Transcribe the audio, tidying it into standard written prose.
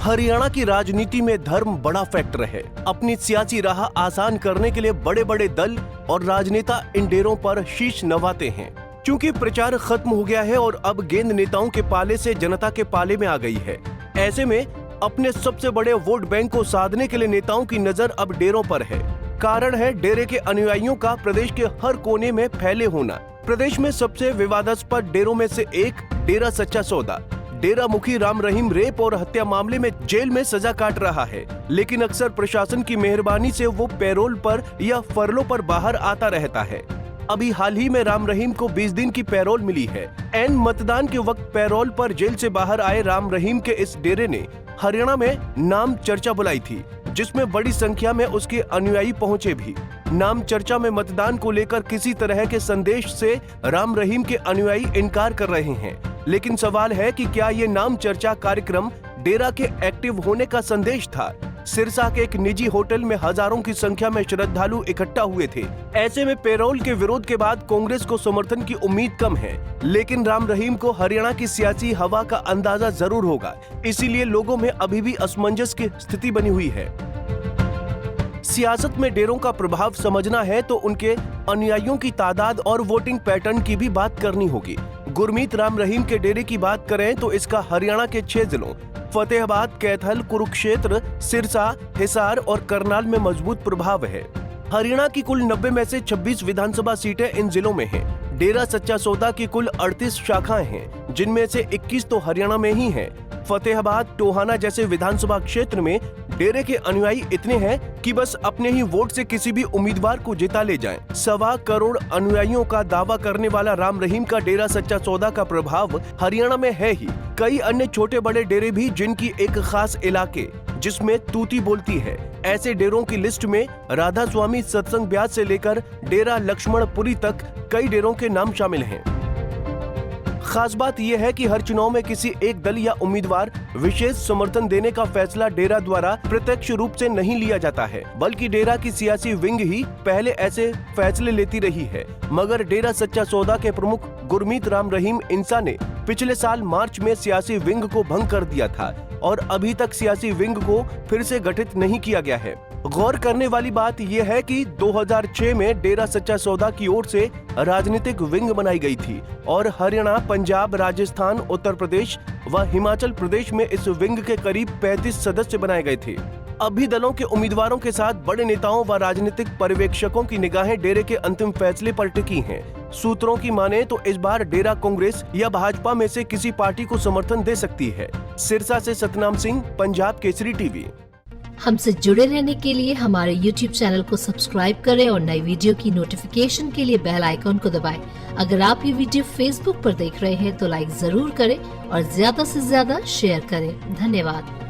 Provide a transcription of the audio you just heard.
हरियाणा की राजनीति में धर्म बड़ा फैक्टर है। अपनी सियासी राह आसान करने के लिए बड़े बड़े दल और राजनेता इन डेरों पर शीश नवाते हैं। क्योंकि प्रचार खत्म हो गया है और अब गेंद नेताओं के पाले से जनता के पाले में आ गई है। ऐसे में अपने सबसे बड़े वोट बैंक को साधने के लिए नेताओं की नजर अब डेरों पर है। कारण है डेरे के अनुयायियों का प्रदेश के हर कोने में फैले होना। प्रदेश में सबसे विवादास्पद डेरों में से एक डेरा सच्चा सौदा। डेरा मुखी राम रहीम रेप और हत्या मामले में जेल में सजा काट रहा है, लेकिन अक्सर प्रशासन की मेहरबानी से वो पैरोल पर या फरलो पर बाहर आता रहता है। अभी हाल ही में राम रहीम को 20 दिन की पैरोल मिली है। एन मतदान के वक्त पैरोल पर जेल से बाहर आए राम रहीम के इस डेरे ने हरियाणा में नाम चर्चा बुलाई थी, जिसमें बड़ी संख्या में उसके अनुयायी पहुंचे भी। नाम चर्चा में मतदान को लेकर किसी तरह के संदेश से राम रहीम के अनुयायी इनकार कर रहे हैं, लेकिन सवाल है कि क्या ये नाम चर्चा कार्यक्रम डेरा के एक्टिव होने का संदेश था। सिरसा के एक निजी होटल में हजारों की संख्या में श्रद्धालु इकट्ठा हुए थे। ऐसे में पैरोल के विरोध के बाद कांग्रेस को समर्थन की उम्मीद कम है, लेकिन राम रहीम को हरियाणा की सियासी हवा का अंदाजा जरूर होगा। इसीलिए लोगों में अभी भी असमंजस की स्थिति बनी हुई है। सियासत में डेरों का प्रभाव समझना है तो उनके अनुयायियों की तादाद और वोटिंग पैटर्न की भी बात करनी होगी। गुरमीत राम रहीम के डेरे की बात करें तो इसका हरियाणा के 6 जिलों फतेहाबाद, कैथल, कुरुक्षेत्र, सिरसा, हिसार और करनाल में मजबूत प्रभाव है। हरियाणा की कुल 90 में से 26 विधानसभा सीटें इन जिलों में हैं। डेरा सच्चा सौदा की कुल 38 शाखाएं हैं, जिनमें से 21 तो हरियाणा में ही हैं। फतेहाबाद, टोहाना जैसे विधानसभा क्षेत्र में डेरे के अनुयायी इतने हैं कि बस अपने ही वोट से किसी भी उम्मीदवार को जिता ले जाएं। 1.25 करोड़ अनुयायियों का दावा करने वाला राम रहीम का डेरा सच्चा सौदा का प्रभाव हरियाणा में है ही। कई अन्य छोटे बड़े डेरे भी जिनकी एक खास इलाके जिसमें तूती बोलती है। ऐसे डेरों की लिस्ट में राधा स्वामी सत्संग ब्याज से लेकर डेरा लक्ष्मणपुरी तक कई डेरों के नाम शामिल हैं। खास बात यह है कि हर चुनाव में किसी एक दल या उम्मीदवार विशेष समर्थन देने का फैसला डेरा द्वारा प्रत्यक्ष रूप से नहीं लिया जाता है, बल्कि डेरा की सियासी विंग ही पहले ऐसे फैसले लेती रही है। मगर डेरा सच्चा सौदा के प्रमुख गुरमीत राम रहीम इंसा ने पिछले साल मार्च में सियासी विंग को भंग कर दिया था और अभी तक सियासी विंग को फिर से गठित नहीं किया गया है। गौर करने वाली बात यह है कि 2006 में डेरा सच्चा सौदा की ओर से राजनीतिक विंग बनाई गई थी और हरियाणा, पंजाब, राजस्थान, उत्तर प्रदेश व हिमाचल प्रदेश में इस विंग के करीब 35 सदस्य बनाए गए थे। अभी दलों के उम्मीदवारों के साथ बड़े नेताओं व राजनीतिक पर्यवेक्षकों की निगाहें डेरे के अंतिम फैसले पर टिकी हैं। सूत्रों की माने तो इस बार डेरा कांग्रेस या भाजपा में से किसी पार्टी को समर्थन दे सकती है। सिरसा से सतनाम सिंह, पंजाब केसरी टीवी। हमसे जुड़े रहने के लिए हमारे YouTube चैनल को सब्सक्राइब करें और नई वीडियो की नोटिफिकेशन के लिए बेल आइकॉन को दबाएं। अगर आप ये वीडियो Facebook पर देख रहे हैं तो लाइक जरूर करें और ज्यादा से ज्यादा शेयर करें। धन्यवाद।